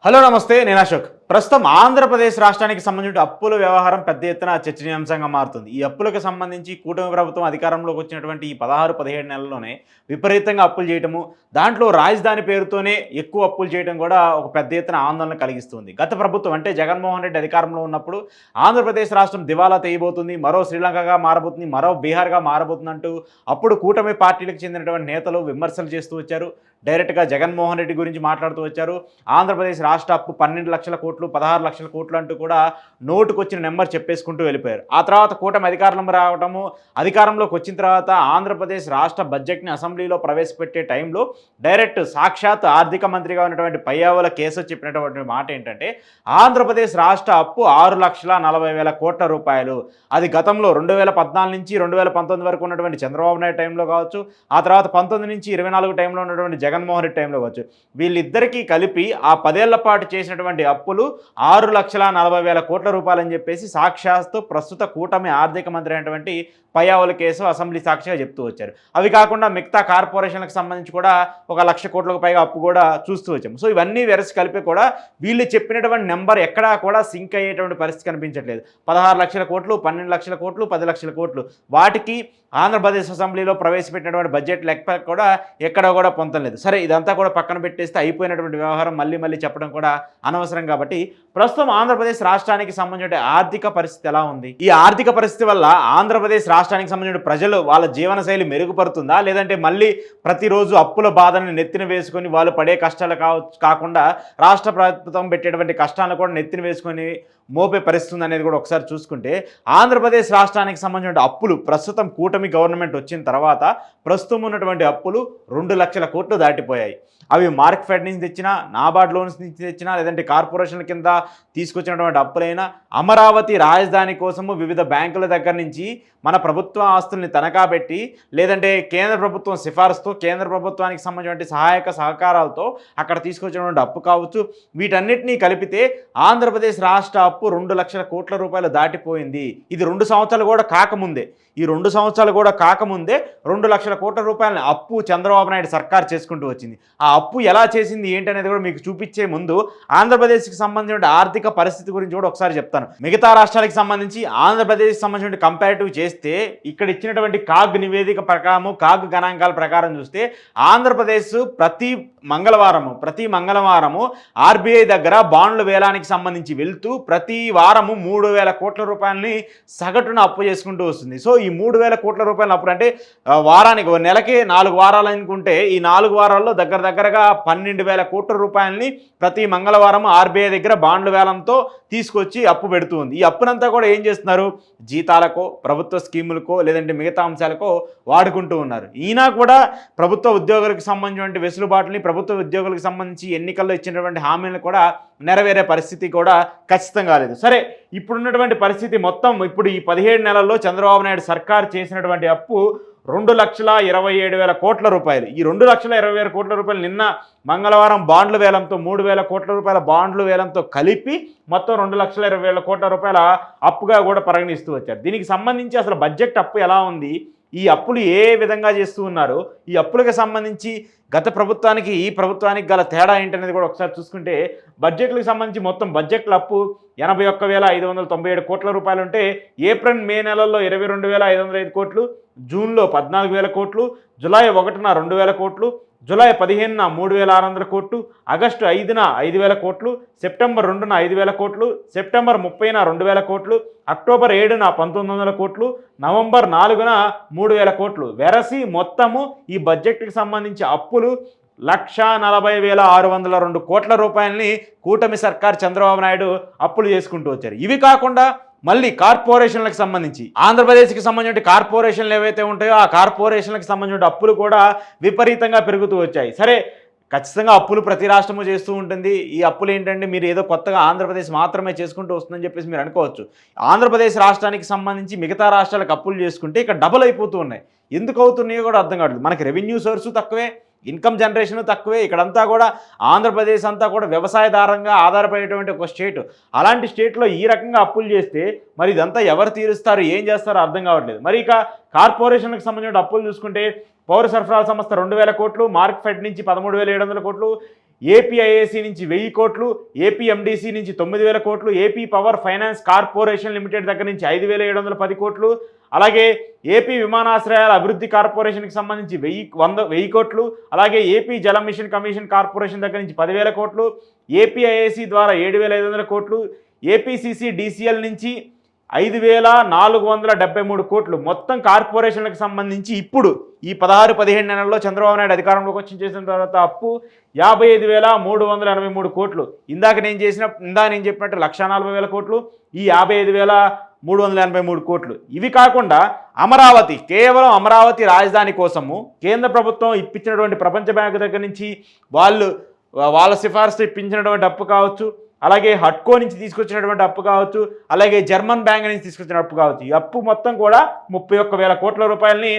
Hello నమస్తే నేను అశోక్. ప్రస్తుతం ఆంధ్రప్రదేశ్ రాష్ట్రానికి సంబంధించిన అప్పుల వ్యవహారం పెద్ద ఎత్తున చర్చనీయాంశంగా మారుతుంది. ఈ అప్పులకు సంబంధించి కూటమి ప్రభుత్వం అధికారంలోకి వచ్చినటువంటి ఈ 16-17 నెలల్లోనే విపరీతంగా అప్పులు చేయటము, దాంట్లో రాజధాని పేరుతోనే ఎక్కువ అప్పులు చేయడం కూడా ఒక పెద్ద ఎత్తున ఆందోళన కలిగిస్తుంది. గత ప్రభుత్వం అంటే జగన్మోహన్ రెడ్డి అధికారంలో ఉన్నప్పుడు ఆంధ్రప్రదేశ్ రాష్ట్రం దివాలా తీయబోతుంది, మరో శ్రీలంకగా మారబోతుంది, మరో బీహార్గా మారబోతుందంటూ అప్పుడు కూటమి పార్టీలకు చెందినటువంటి నేతలు విమర్శలు చేస్తూ వచ్చారు. డైరెక్ట్గా జగన్మోహన్ రెడ్డి గురించి మాట్లాడుతూ వచ్చారు. ఆంధ్రప్రదేశ్ రాష్ట్ర అప్పు 12 లక్షల కోట్లు, 16 లక్షల కోట్లు అంటూ కూడా నోటుకొచ్చిన నెంబర్ చెప్పేసుకుంటూ వెళ్ళిపోయారు. ఆ తర్వాత కూటమి అధికారంలో రావటము, అధికారంలోకి వచ్చిన తర్వాత ఆంధ్రప్రదేశ్ రాష్ట్ర బడ్జెట్ని అసెంబ్లీలో ప్రవేశపెట్టే టైంలో డైరెక్ట్ సాక్షాత్ ఆర్థిక మంత్రిగా ఉన్నటువంటి పయ్యావుల కేశవ్ చెప్పినటువంటి మాట ఏంటంటే, ఆంధ్రప్రదేశ్ రాష్ట్ర అప్పు 6,40,000 కోట్ల రూపాయలు. అది గతంలో 2014 నుంచి 2019 వరకు ఉన్నటువంటి చంద్రబాబు నాయుడు టైంలో కావచ్చు, ఆ తర్వాత 19 నుంచి 24 టైంలో ఉన్నటువంటి జగన్మోహన్ రెడ్డి టైంలో కావచ్చు, వీళ్ళిద్దరికీ కలిపి ఆ 10 ఏళ్ల పాటు చేసినటువంటి అప్పులు 6,40,000 కోట్ల రూపాయలు అని చెప్పేసి సాక్షాత్తు ప్రస్తుత కూటమి ఆర్థిక మంత్రి అయినటువంటి పయ్యావుల కేసు అసెంబ్లీ సాక్షిగా చెప్తూ వచ్చారు. అవి కాకుండా మిగతా కార్పొరేషన్లకు సంబంధించి కూడా 1,00,000 కోట్లకు పైగా అప్పు కూడా చూస్తూ వచ్చాము. సో ఇవన్నీ వెరసి కలిపి కూడా వీళ్ళు చెప్పినటువంటి నెంబర్ ఎక్కడా కూడా సింక్ అయ్యేటువంటి పరిస్థితి కనిపించట్లేదు. 16 లక్షల కోట్లు, 12 లక్షల కోట్లు, 10 లక్షల కోట్లు, వాటికి ఆంధ్రప్రదేశ్ అసెంబ్లీలో ప్రవేశపెట్టినటువంటి బడ్జెట్ లెక్క కూడా ఎక్కడ కూడా పొందలేదు. సరే, ఇదంతా కూడా పక్కన పెట్టేస్తే అయిపోయినటువంటి వ్యవహారం మళ్ళీ చెప్పడం కూడా అనవసరం. కాబట్టి ప్రస్తుతం ఆంధ్రప్రదేశ్ రాష్ట్రానికి సంబంధించిన ఆర్థిక పరిస్థితి ఎలా ఉంది? ఈ ఆర్థిక పరిస్థితి వల్ల ఆంధ్రప్రదేశ్ రాష్ట్రానికి సంబంధించిన ప్రజలు వాళ్ళ జీవనశైలి మెరుగుపడుతుందా, లేదంటే మళ్ళీ ప్రతిరోజు అప్పుల బాధని నెత్తిన వేసుకొని వాళ్ళు పడే కష్టాలు కాకుండా రాష్ట్ర ప్రభుత్వం పెట్టేటువంటి కష్టాలను కూడా నెత్తిన వేసుకొని మోపే పరిస్థితి అనేది కూడా ఒకసారి చూసుకుంటే, ఆంధ్రప్రదేశ్ రాష్ట్రానికి సంబంధించిన అప్పులు ప్రస్తుతం కూటమి గవర్నమెంట్ వచ్చిన తర్వాత ప్రస్తుతం ఉన్నటువంటి అప్పులు 2 లక్షల కోట్లు దాటిపోయాయి. అవి మార్క్ ఫెడ్ నుంచి తెచ్చినా, నాబార్డ్ లోన్స్ నుంచి తెచ్చినా, లేదంటే కార్పొరేషన్ల కింద తీసుకొచ్చినటువంటి అప్పులైనా, అమరావతి రాజధాని కోసము వివిధ బ్యాంకుల దగ్గర నుంచి మన ప్రభుత్వ ఆస్తుల్ని తనఖా పెట్టి, లేదంటే కేంద్ర ప్రభుత్వం సిఫార్సుతో కేంద్ర ప్రభుత్వానికి సంబంధించిన సహాయక సహకారాలతో అక్కడ తీసుకొచ్చినటువంటి అప్పు కావచ్చు, వీటన్నిటినీ కలిపితే ఆంధ్రప్రదేశ్ రాష్ట్ర అప్పు 2 లక్షల కోట్ల రూపాయలు దాటిపోయింది. ఇది 2 సంవత్సరాలు కూడా కాకముందే, ఈ 2 సంవత్సరాలు కూడా కాకముందే 2 లక్షల కోట్ల రూపాయలని అప్పు చంద్రబాబు నాయుడు సర్కార్ చేసుకుంటూ వచ్చింది. ఆ అప్పు ఎలా చేసింది ఏంటనేది కూడా మీకు చూపించే ముందు ఆంధ్రప్రదేశ్కి సంబంధించిన ఆర్థిక పరిస్థితి గురించి కూడా ఒకసారి చెప్తాను. మిగతా రాష్ట్రాలకు సంబంధించి ఆంధ్రప్రదేశ్కి సంబంధించిన కంపారిటివ్ చేస్తే, ఇక్కడ ఇచ్చినటువంటి కాగ్ నివేదిక ప్రకారము, కాగ్ గణాంకాల ప్రకారం చూస్తే ఆంధ్రప్రదేశ్ ప్రతి మంగళవారము ఆర్బీఐ దగ్గర బాండ్ల వేలానికి సంబంధించి వెళ్తూ ప్రతి వారము 3,000 కోట్ల రూపాయలని సగటున అప్పు చేసుకుంటూ వస్తుంది. సో ఈ 3,000 కోట్ల రూపాయలు అప్పుడు అంటే వారానికి, నెలకి 4 వారాలు అనుకుంటే, ఈ 4 వారాల్లో దగ్గరగా 12,000 కోట్ల రూపాయలని ప్రతి మంగళవారం ఆర్బీఐ దగ్గర బాండ్ల వేలంతో తీసుకొచ్చి అప్పు పెడుతూ ఉంది. ఈ అప్పునంతా కూడా ఏం చేస్తున్నారు? జీతాలకో, ప్రభుత్వ స్కీములకో, లేదంటే మిగతా అంశాలకో వాడుకుంటూ ఉన్నారు. ఈయన కూడా ప్రభుత్వ ఉద్యోగులకు సంబంధించిన వెసులుబాటుని, ప్రభుత్వ ఉద్యోగులకు సంబంధించి ఎన్నికల్లో ఇచ్చినటువంటి హామీలను కూడా నెరవేరే పరిస్థితి కూడా ఖచ్చితంగా లేదు. సరే, ఇప్పుడున్నటువంటి పరిస్థితి మొత్తం ఇప్పుడు ఈ 17 నెలల్లో చంద్రబాబు నాయుడు సర్కార్ చేసినటువంటి అప్పు 2,27,000 కోట్ల రూపాయలు. ఈ 2,27,000 కోట్ల రూపాయలు నిన్న మంగళవారం బాండ్ల వేలంతో 3,000 కోట్ల రూపాయల బాండ్ల వేలంతో కలిపి మొత్తం 2,20,000 కోట్ల రూపాయల అప్పుగా కూడా పరిగణిస్తూ వచ్చారు. దీనికి సంబంధించి అసలు బడ్జెట్ అప్పు ఎలా ఉంది, ఈ అప్పులు ఏ విధంగా చేస్తూ ఉన్నారు, ఈ అప్పులకు సంబంధించి గత ప్రభుత్వానికి ఈ ప్రభుత్వానికి గల తేడా ఏంటనేది కూడా ఒకసారి చూసుకుంటే, బడ్జెట్లకు సంబంధించి మొత్తం బడ్జెట్ల అప్పు 81,597 కోట్ల రూపాయలు ఉంటే, ఏప్రిల్ మే నెలల్లో 22,505 కోట్లు, జూన్లో 14,000 కోట్లు, జూలై 1న 2,000 కోట్లు, జూలై 15న 3,600 కోట్లు, ఆగస్టు 5న 5,000 కోట్లు, సెప్టెంబర్ 2న 5,000 కోట్లు, సెప్టెంబర్ 30న 2,000 కోట్లు, అక్టోబర్ 7న 1,900 కోట్లు, నవంబర్ 4న 3,000 కోట్లు. వెరసి మొత్తము ఈ బడ్జెట్కి సంబంధించి అప్పులు 1,40,602 కోట్ల రూపాయలని కూటమి సర్కార్ చంద్రబాబు నాయుడు అప్పులు చేసుకుంటూ వచ్చారు. ఇవి కాకుండా మళ్ళీ కార్పొరేషన్లకు సంబంధించి, ఆంధ్రప్రదేశ్కి సంబంధించిన కార్పొరేషన్లు ఏవైతే ఉంటాయో ఆ కార్పొరేషన్లకు సంబంధించిన అప్పులు కూడా విపరీతంగా పెరుగుతూ వచ్చాయి. సరే, ఖచ్చితంగా అప్పులు ప్రతి రాష్ట్రము చేస్తూ ఉంటుంది. ఈ అప్పులు ఏంటంటే, మీరు ఏదో కొత్తగా ఆంధ్రప్రదేశ్ మాత్రమే చేసుకుంటూ వస్తుందని చెప్పేసి మీరు అనుకోవచ్చు. ఆంధ్రప్రదేశ్ రాష్ట్రానికి సంబంధించి మిగతా రాష్ట్రాలకు అప్పులు చేసుకుంటే ఇక్కడ డబుల్ అయిపోతూ ఉన్నాయి. ఎందుకు అవుతున్నాయో కూడా అర్థం కావట్లేదు. మనకి రెవెన్యూ సోర్సు తక్కువే, ఇన్కమ్ జనరేషన్ తక్కువే. ఇక్కడంతా కూడా ఆంధ్రప్రదేశ్ అంతా కూడా వ్యవసాయధారంగా ఆధారపడేటువంటి ఒక స్టేట్. అలాంటి స్టేట్లో ఈ రకంగా అప్పులు చేస్తే మరి ఇదంతా ఎవరు తీరుస్తారు, ఏం చేస్తారో అర్థం కావట్లేదు. మరి ఇక కార్పొరేషన్కి సంబంధించిన అప్పులు చూసుకుంటే, పౌర సరఫరాల సంస్థ 2,000 కోట్లు, మార్క్ ఫెడ్ నుంచి 13,700 కోట్లు, ఏపీఐఏసీ నుంచి 1000 కోట్లు, ఏపీఎండిసి నుంచి 9000 కోట్లు, AP power finance corporation limited దగ్గర నుంచి 5710 కోట్లు, అలాగే ఏపీ విమానాశ్రయాల అభివృద్ధి కార్పొరేషన్కి సంబంధించి 1000 కోట్లు, అలాగే ఏపీ జల మిషన్ కమిషన్ కార్పొరేషన్ దగ్గర నుంచి 10,000 కోట్లు, ఏపీఐఏసీ ద్వారా 7,500 కోట్లు, ఏపీసీసీ డీసీఎల్ నుంచి 5,473 కోట్లు. మొత్తం కార్పొరేషన్లకు సంబంధించి ఇప్పుడు ఈ 16-17 నెలల్లో చంద్రబాబు నాయుడు అధికారంలోకి వచ్చి చేసిన తర్వాత అప్పు 55,383 కోట్లు. ఇందాక నేను చెప్పినట్టు 1,40,000 కోట్లు, ఈ 55,383 కోట్లు. ఇవి కాకుండా అమరావతి, కేవలం అమరావతి రాజధాని కోసము కేంద్ర ప్రభుత్వం ఇప్పించినటువంటి ప్రపంచ బ్యాంకు దగ్గర నుంచి వాళ్ళ సిఫార్సు ఇప్పించినటువంటి అప్పు కావచ్చు, అలాగే హట్కో నుంచి తీసుకొచ్చినటువంటి అప్పు కావచ్చు, అలాగే జర్మన్ బ్యాంక్ నుంచి తీసుకొచ్చిన అప్పు కావచ్చు, ఈ అప్పు మొత్తం కూడా 31,000 కోట్ల రూపాయలని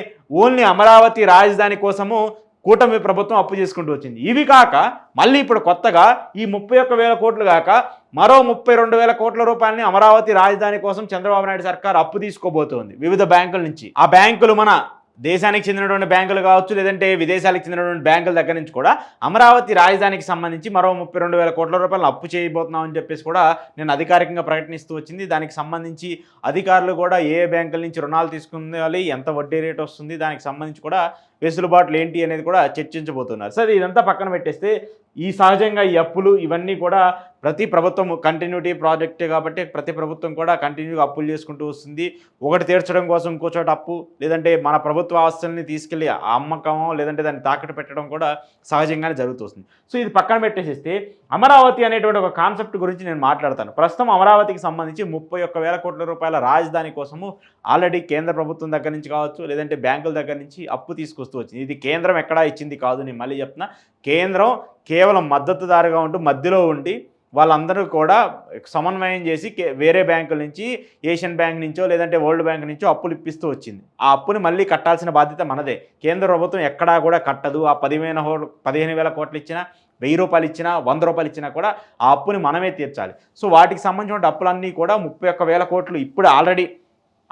ఓన్లీ అమరావతి రాజధాని కోసము కూటమి ప్రభుత్వం అప్పు చేసుకుంటూ వచ్చింది. ఇవి కాక మళ్ళీ ఇప్పుడు కొత్తగా ఈ 31,000 కోట్లు కాక మరో 32,000 కోట్ల రూపాయలని అమరావతి రాజధాని కోసం చంద్రబాబు నాయుడు సర్కార్ అప్పు తీసుకోబోతోంది వివిధ బ్యాంకుల నుంచి. ఆ బ్యాంకులు మన దేశానికి చెందినటువంటి బ్యాంకులు కావచ్చు, లేదంటే విదేశాలకు చెందినటువంటి బ్యాంకుల దగ్గర నుంచి కూడా అమరావతి రాజధానికి సంబంధించి మరో 32,000 కోట్ల రూపాయలు అప్పు చేయబోతున్నామని చెప్పేసి కూడా నేను అధికారికంగా ప్రకటిస్తూ వచ్చింది. దానికి సంబంధించి అధికారులు కూడా ఏ బ్యాంకుల నుంచి రుణాలు తీసుకునేవాలి, ఎంత వడ్డీ రేటు వస్తుంది, దానికి సంబంధించి కూడా వెసులుబాట్లు ఏంటి అనేది కూడా చర్చించబోతున్నారు. సరే, ఇదంతా పక్కన పెట్టేస్తే ఈ సహజంగా ఈ అప్పులు ఇవన్నీ కూడా ప్రతి ప్రభుత్వం కంటిన్యూటీ ప్రాజెక్టే కాబట్టి ప్రతి ప్రభుత్వం కూడా కంటిన్యూగా అప్పులు చేసుకుంటూ వస్తుంది. ఒకటి తీర్చడం కోసం ఇంకో చోట అప్పు, లేదంటే మన ప్రభుత్వ ఆస్తుల్ని తీసుకెళ్ళి అమ్మకమో లేదంటే దాన్ని తాకట్టు పెట్టడం కూడా సహజంగానే జరుగుతుంది. సో ఇది పక్కన పెట్టేసేస్తే అమరావతి అనేటువంటి ఒక కాన్సెప్ట్ గురించి నేను మాట్లాడతాను. ప్రస్తుతం అమరావతికి సంబంధించి 31,000 కోట్ల రూపాయల రాజధాని కోసము ఆల్రెడీ కేంద్ర ప్రభుత్వం దగ్గర నుంచి కావచ్చు, లేదంటే బ్యాంకుల దగ్గర నుంచి అప్పు తీసుకొస్తూ వచ్చింది. ఇది కేంద్రం ఎక్కడా ఇచ్చింది కాదు, నేను మళ్ళీ చెప్తున్నా. కేంద్రం కేవలం మద్దతుదారుగా ఉంటూ మధ్యలో ఉండి వాళ్ళందరూ కూడా సమన్వయం చేసి వేరే బ్యాంకుల నుంచి, ఏషియన్ బ్యాంక్ నుంచో లేదంటే వరల్డ్ బ్యాంక్ నుంచో అప్పులు ఇప్పిస్తూ వచ్చింది. ఆ అప్పుని మళ్ళీ కట్టాల్సిన బాధ్యత మనదే. కేంద్ర ప్రభుత్వం ఎక్కడా కూడా కట్టదు. ఆ 15,000 కోట్లు ఇచ్చినా, 1,000 రూపాయలు ఇచ్చినా, 100 రూపాయలు ఇచ్చినా కూడా ఆ అప్పుని మనమే తీర్చాలి. సో వాటికి సంబంధించిన అప్పులన్నీ కూడా 31,000 కోట్లు ఇప్పుడు ఆల్రెడీ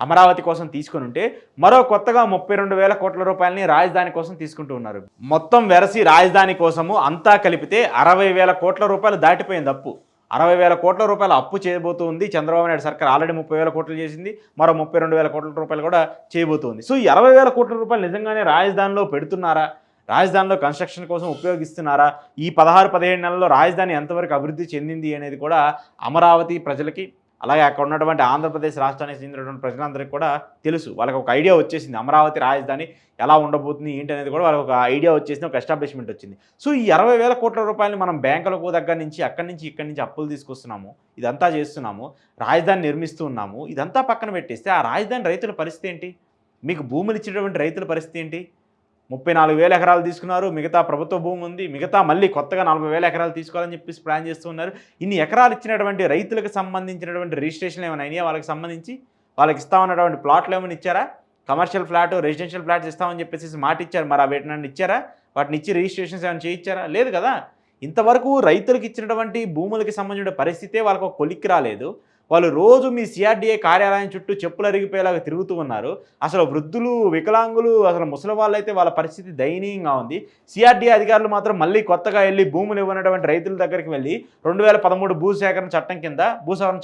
అమరావతి కోసం తీసుకుని ఉంటే మరో కొత్తగా 32,000 కోట్ల రూపాయలని రాజధాని కోసం తీసుకుంటూ ఉన్నారు. మొత్తం వెరసి రాజధాని కోసము అంతా కలిపితే 60,000 కోట్ల రూపాయలు దాటిపోయింది అప్పు. 60,000 కోట్ల రూపాయల అప్పు చేయబోతుంది చంద్రబాబు నాయుడు సర్కార్. ఆల్రెడీ 30,000 కోట్లు చేసింది, మరో 32,000 కోట్ల రూపాయలు కూడా చేయబోతుంది. సో ఈ 60,000 కోట్ల రూపాయలు నిజంగానే రాజధానిలో పెడుతున్నారా, రాజధానిలో కన్స్ట్రక్షన్ కోసం ఉపయోగిస్తున్నారా, ఈ 16-17 నెలల్లో రాజధాని ఎంతవరకు అభివృద్ధి చెందింది అనేది కూడా అమరావతి ప్రజలకి, అలాగే అక్కడ ఉన్నటువంటి ఆంధ్రప్రదేశ్ రాష్ట్రానికి చెందినటువంటి ప్రజలందరికీ కూడా తెలుసు. వాళ్ళకి ఒక ఐడియా వచ్చేసింది అమరావతి రాజధాని ఎలా ఉండబోతుంది ఏంటి అనేది కూడా వాళ్ళకి ఒక ఐడియా వచ్చేసింది, ఒక ఎస్టాబ్లిష్మెంట్ వచ్చింది. సో ఈ 60,000 కోట్ల రూపాయలని మనం బ్యాంకులకు దగ్గర నుంచి ఇక్కడి నుంచి అప్పులు తీసుకొస్తున్నాము, ఇదంతా చేస్తున్నాము, రాజధాని నిర్మిస్తూ ఉన్నాము. ఇదంతా పక్కన పెట్టేస్తే ఆ రాజధాని రైతుల పరిస్థితి ఏంటి, మీకు భూములు ఇచ్చేటువంటి రైతుల పరిస్థితి ఏంటి? 34,000 ఎకరాలు తీసుకున్నారు, మిగతా ప్రభుత్వ భూమి ఉంది, మిగతా మళ్ళీ కొత్తగా 40,000 ఎకరాలు తీసుకోవాలని చెప్పేసి ప్లాన్ చేస్తున్నారు. ఇన్ని ఎకరాలు ఇచ్చినటువంటి రైతులకు సంబంధించినటువంటి రిజిస్ట్రేషన్లు ఏమైనా అయినాయా? వాళ్ళకి సంబంధించి వాళ్ళకి ఇస్తామన్నటువంటి ప్లాట్లు ఏమైనా ఇచ్చారా? కమర్షియల్ ఫ్లాట్, రెసిడెన్షియల్ ఫ్లాట్స్ ఇస్తామని చెప్పేసి మాట ఇచ్చారు. మరి ఆ వేటినన్ను ఇచ్చారా? వాటిని ఇచ్చి రిజిస్ట్రేషన్స్ ఏమైనా చేయించారా? లేదు కదా. ఇంతవరకు రైతులకు ఇచ్చినటువంటి భూములకి సంబంధించిన పరిస్థితే వాళ్ళకు ఒక కొలిక్కి రాలేదు. వాళ్ళు రోజు మీ సిఆర్డీఏ కార్యాలయం చుట్టూ చెప్పులు అరిగిపోయేలాగా తిరుగుతూ ఉన్నారు. అసలు వృద్ధులు, వికలాంగులు, అసలు ముసలి వాళ్ళైతే వాళ్ళ పరిస్థితి దయనీయంగా ఉంది. సిఆర్డీఏ అధికారులు మాత్రం మళ్ళీ కొత్తగా వెళ్ళి భూములు ఇవ్వనటువంటి రైతుల దగ్గరికి వెళ్ళి 2013 భూసవరణ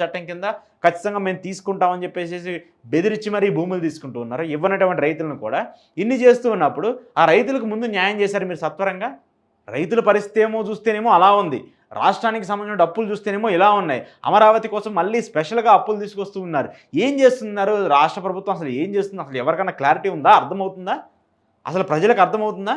చట్టం కింద ఖచ్చితంగా మేము తీసుకుంటామని చెప్పేసి బెదిరించి మరీ భూములు తీసుకుంటూ ఉన్నారు. ఇవ్వనటువంటి రైతులను కూడా ఇన్ని చేస్తూ ఉన్నప్పుడు ఆ రైతులకు ముందు న్యాయం చేశారు మీరు సత్వరంగా. రైతుల పరిస్థితి ఏమో చూస్తేనేమో అలా ఉంది, రాష్ట్రానికి సంబంధించిన అప్పులు చూస్తేనేమో ఇలా ఉన్నాయి. అమరావతి కోసం మళ్ళీ స్పెషల్గా అప్పులు తీసుకొస్తూ ఉన్నారు. ఏం చేస్తున్నారు రాష్ట్ర ప్రభుత్వం? అసలు ఏం చేస్తుంది? అసలు ఎవరికైనా క్లారిటీ ఉందా? అర్థమవుతుందా? అసలు ప్రజలకు అర్థమవుతుందా?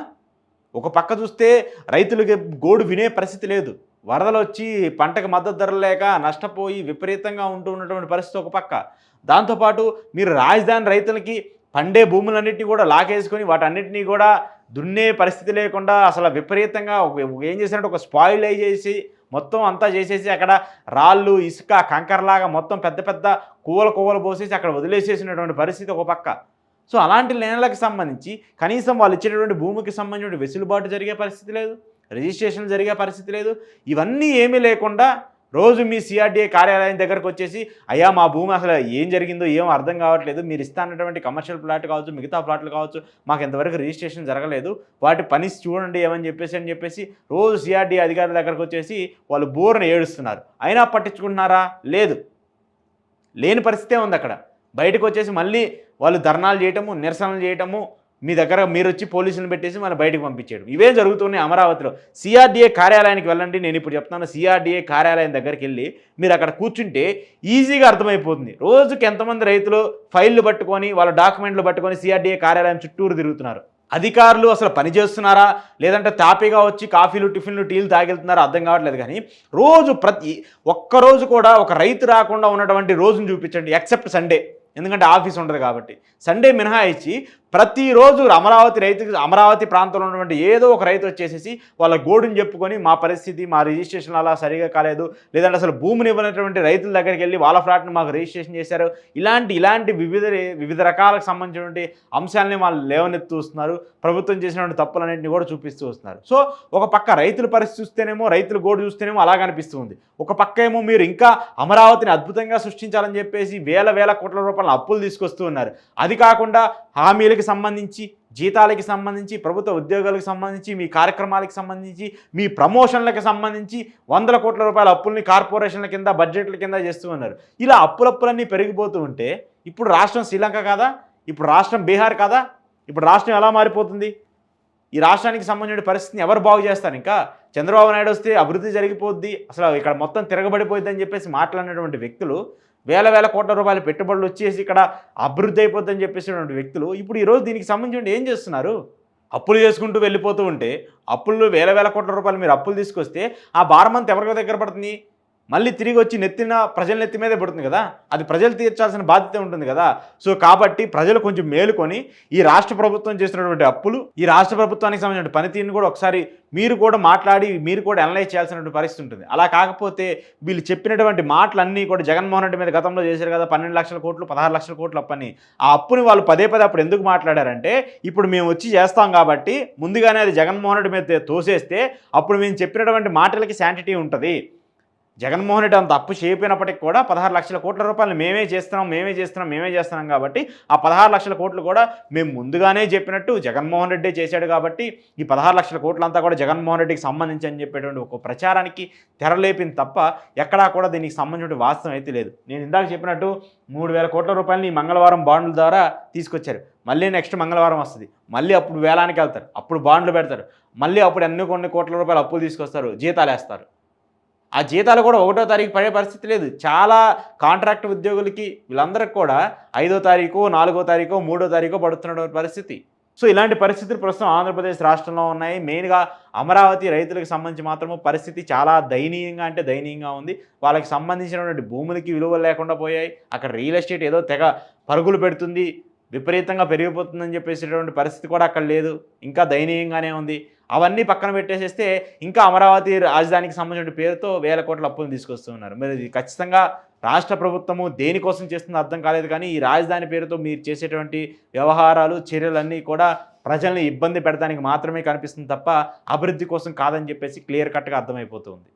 ఒక పక్క చూస్తే రైతులకి గోడు వినే పరిస్థితి లేదు. వరదలు వచ్చి పంటకు మద్దతు ధరలు లేక నష్టపోయి విపరీతంగా ఉన్నటువంటి పరిస్థితి ఒక పక్క. దాంతోపాటు మీరు రాజధాని రైతులకి పండే భూములన్నింటినీ కూడా లాగేసుకొని వాటన్నిటినీ కూడా దున్నే పరిస్థితి లేకుండా అసలు విపరీతంగా ఏం చేసినట్టు ఒక స్పాయిల్ చేసి మొత్తం అంతా చేసేసి అక్కడ రాళ్ళు, ఇసుక, కంకరలాగా మొత్తం పెద్ద పెద్ద కూవలు పోసేసి అక్కడ వదిలేసేసినటువంటి పరిస్థితి ఒక పక్క. సో అలాంటి నేలలకు సంబంధించి కనీసం వాళ్ళు ఇచ్చేటటువంటి భూమికి సంబంధించిన వెసులుబాటు జరిగే పరిస్థితి లేదు, రిజిస్ట్రేషన్ జరిగే పరిస్థితి లేదు. ఇవన్నీ ఏమీ లేకుండా రోజు మీ సిఆర్డీఏ కార్యాలయం దగ్గరకు వచ్చేసి అయ్యా మా భూమి అసలు ఏం జరిగిందో ఏం అర్థం కావట్లేదు, మీరు ఇస్తానటువంటి కమర్షియల్ ప్లాట్ కావచ్చు, మిగతా ప్లాట్లు కావచ్చు, మాకు ఇంతవరకు రిజిస్ట్రేషన్ జరగలేదు, వాటి పని చూడండి ఏమని చెప్పేసి రోజు సిఆర్డీఏ అధికారుల దగ్గరకు వచ్చేసి వాళ్ళు బోర్ని ఏడుస్తున్నారు. అయినా పట్టించుకుంటున్నారా? లేదు. లేని పరిస్థితే ఉంది అక్కడ. బయటకు వచ్చేసి మళ్ళీ వాళ్ళు ధర్నాలు చేయటము, నిరసనలు చేయటము, మీ దగ్గర మీరు వచ్చి పోలీసులను పెట్టేసి మన బయటకు పంపించేయడం, ఇవే జరుగుతున్నాయి అమరావతిలో. సిఆర్డీఏ కార్యాలయానికి వెళ్ళండి, నేను ఇప్పుడు చెప్తాను. సిఆర్డీఏ కార్యాలయం దగ్గరికి వెళ్ళి మీరు అక్కడ కూర్చుంటే ఈజీగా అర్థమైపోతుంది. రోజుకి ఎంతమంది రైతులు ఫైళ్ళు పట్టుకొని వాళ్ళ డాక్యుమెంట్లు పట్టుకొని సిఆర్డీఏ కార్యాలయం చుట్టూరు తిరుగుతున్నారు. అధికారులు అసలు పని చేస్తున్నారా లేదంటే తాపీగా వచ్చి కాఫీలు, టిఫిన్లు, టీలు తాగెళ్తున్నారా అర్థం కావట్లేదు. కానీ రోజు ఒక్కరోజు కూడా ఒక రైతు రాకుండా ఉన్నటువంటి రోజును చూపించండి, ఎక్సెప్ట్ సండే, ఎందుకంటే ఆఫీస్ ఉండదు కాబట్టి. సండే మినహాయించి ప్రతిరోజు అమరావతి ప్రాంతంలో ఉన్నటువంటి ఏదో ఒక రైతు వచ్చేసేసి వాళ్ళ గోడుని చెప్పుకొని మా పరిస్థితి, మా రిజిస్ట్రేషన్ అలా సరిగా కాలేదు, లేదంటే అసలు భూమిని ఇవ్వనటువంటి రైతుల దగ్గరికి వెళ్ళి వాళ్ళ ఫ్లాట్ని మాకు రిజిస్ట్రేషన్ చేశారు, ఇలాంటి వివిధ రకాలకు సంబంధించినటువంటి అంశాలని వాళ్ళు లేవనెత్తుస్తున్నారు. ప్రభుత్వం చేసినటువంటి తప్పులన్నింటినీ కూడా చూపిస్తూ వస్తున్నారు. సో ఒక పక్క రైతుల పరిస్థితి చూస్తేనేమో, రైతుల గోడు చూస్తేనేమో అలా కనిపిస్తుంది. ఒక పక్క ఏమో మీరు ఇంకా అమరావతిని అద్భుతంగా సృష్టించాలని చెప్పేసి వేల కోట్ల రూపాయల అప్పులు తీసుకొస్తూ ఉన్నారు. అది కాకుండా హామీలకు సంబంధించి, జీతాలకి సంబంధించి, ప్రభుత్వ ఉద్యోగాలకు సంబంధించి, మీ కార్యక్రమాలకు సంబంధించి, మీ ప్రమోషన్లకు సంబంధించి వందల కోట్ల రూపాయల అప్పుల్ని కార్పొరేషన్ల కింద, బడ్జెట్ల కింద చేస్తూ ఉన్నారు. ఇలా అప్పులన్నీ పెరిగిపోతూ ఉంటే ఇప్పుడు రాష్ట్రం శ్రీలంక కాదా? ఇప్పుడు రాష్ట్రం బీహార్ కాదా? ఇప్పుడు రాష్ట్రం ఎలా మారిపోతుంది? ఈ రాష్ట్రానికి సంబంధించిన పరిస్థితిని ఎవరు బాగు చేస్తారు? ఇంకా చంద్రబాబు నాయుడు వస్తే అభివృద్ధి జరిగిపోద్ది, అసలు ఇక్కడ మొత్తం తిరగబడిపోద్ది అని చెప్పేసి మాట్లాడినటువంటి వ్యక్తులు, వేల కోట్ల రూపాయల పెట్టుబడులు వచ్చేసి ఇక్కడ అభివృద్ధి అయిపోద్దని చెప్పేసినటువంటి వ్యక్తులు ఇప్పుడు ఈరోజు దీనికి సంబంధించి ఏం చేస్తున్నారు? అప్పులు చేసుకుంటూ వెళ్ళిపోతూ ఉంటే, అప్పులు వేల కోట్ల రూపాయలు మీరు అప్పులు తీసుకొస్తే ఆ భారమంతా ఎవరి దగ్గర పడుతుంది? మళ్ళీ తిరిగి వచ్చి ప్రజల నెత్తి మీదే పడుతుంది కదా. అది ప్రజలు తీర్చాల్సిన బాధ్యత ఉంటుంది కదా. సో కాబట్టి ప్రజలు కొంచెం మేలుకొని ఈ రాష్ట్ర ప్రభుత్వం చేసినటువంటి అప్పులు, ఈ రాష్ట్ర ప్రభుత్వానికి సంబంధించిన పనితీరుని కూడా ఒకసారి మీరు కూడా మాట్లాడి, మీరు కూడా అనలైజ్ చేయాల్సినటువంటి పరిస్థితి ఉంటుంది. అలా కాకపోతే వీళ్ళు చెప్పినటువంటి మాటలన్నీ కూడా జగన్మోహన్ రెడ్డి మీద గతంలో చేశారు కదా, 12 లక్షల కోట్లు, 16 లక్షల కోట్లు అప్పని. ఆ అప్పుని వాళ్ళు పదే అప్పుడు ఎందుకు మాట్లాడారంటే, ఇప్పుడు మేము వచ్చి చేస్తాం కాబట్టి ముందుగానే అది జగన్మోహన్ రెడ్డి మీద తోసేస్తే అప్పుడు మేము చెప్పినటువంటి మాటలకి శాంటిటీ ఉంటుంది. జగన్మోహన్ రెడ్డి అంత అప్పు చేయకపోయినప్పటికీ కూడా 16 లక్షల కోట్ల రూపాయలు మేమే చేస్తున్నాం కాబట్టి ఆ 16 లక్షల కోట్లు కూడా మేము ముందుగానే చెప్పినట్టు జగన్మోహన్ రెడ్డి చేశాడు కాబట్టి ఈ 16 లక్షల కోట్లంతా కూడా జగన్మోహన్ రెడ్డికి సంబంధించి అని చెప్పేటువంటి ఒక ప్రచారానికి తెరలేపింది తప్ప ఎక్కడా కూడా దీనికి సంబంధించిన వాస్తవం అయితే లేదు. నేను ఇందాక చెప్పినట్టు 3,000 కోట్ల రూపాయలని మంగళవారం బాండ్ల ద్వారా తీసుకొచ్చారు. మళ్ళీ నెక్స్ట్ మంగళవారం వస్తుంది, మళ్ళీ అప్పుడు వేలానికి వెళ్తారు, అప్పుడు బాండ్లు పెడతారు, మళ్ళీ అప్పుడు కొన్ని కోట్ల రూపాయలు అప్పులు తీసుకొస్తారు, జీతాలు వేస్తారు. ఆ జీతాలు కూడా 1వ తారీఖు పడే పరిస్థితి లేదు. చాలా కాంట్రాక్ట్ ఉద్యోగులకి వీళ్ళందరికీ కూడా 5వ తారీఖు, 4వ తారీఖు, 3వ తారీఖు పడుతున్న పరిస్థితి. సో ఇలాంటి పరిస్థితులు ప్రస్తుతం ఆంధ్రప్రదేశ్ రాష్ట్రంలో ఉన్నాయి. మెయిన్గా అమరావతి రైతులకు సంబంధించి మాత్రము పరిస్థితి చాలా దయనీయంగా ఉంది. వాళ్ళకి సంబంధించినటువంటి భూములకి విలువలు లేకుండా పోయాయి. అక్కడ రియల్ ఎస్టేట్ ఏదో తెగ పరుగులు పెడుతుంది, విపరీతంగా పెరిగిపోతుందని చెప్పేసేటువంటి పరిస్థితి కూడా అక్కడ లేదు, ఇంకా దయనీయంగానే ఉంది. అవన్నీ పక్కన పెట్టేసేస్తే ఇంకా అమరావతి రాజధానికి సంబంధించిన పేరుతో వేల కోట్ల అప్పులు తీసుకొస్తూ ఉన్నారు. మరి ఇది ఖచ్చితంగా రాష్ట్ర ప్రభుత్వము దేనికోసం చేస్తుందో అర్థం కాలేదు. కానీ ఈ రాజధాని పేరుతో మీరు చేసేటువంటి వ్యవహారాలు, చర్యలన్నీ కూడా ప్రజల్ని ఇబ్బంది పెడతానికి మాత్రమే కనిపిస్తుంది తప్ప అభివృద్ధి కోసం కాదని చెప్పేసి క్లియర్ కట్గా అర్థమైపోతుంది.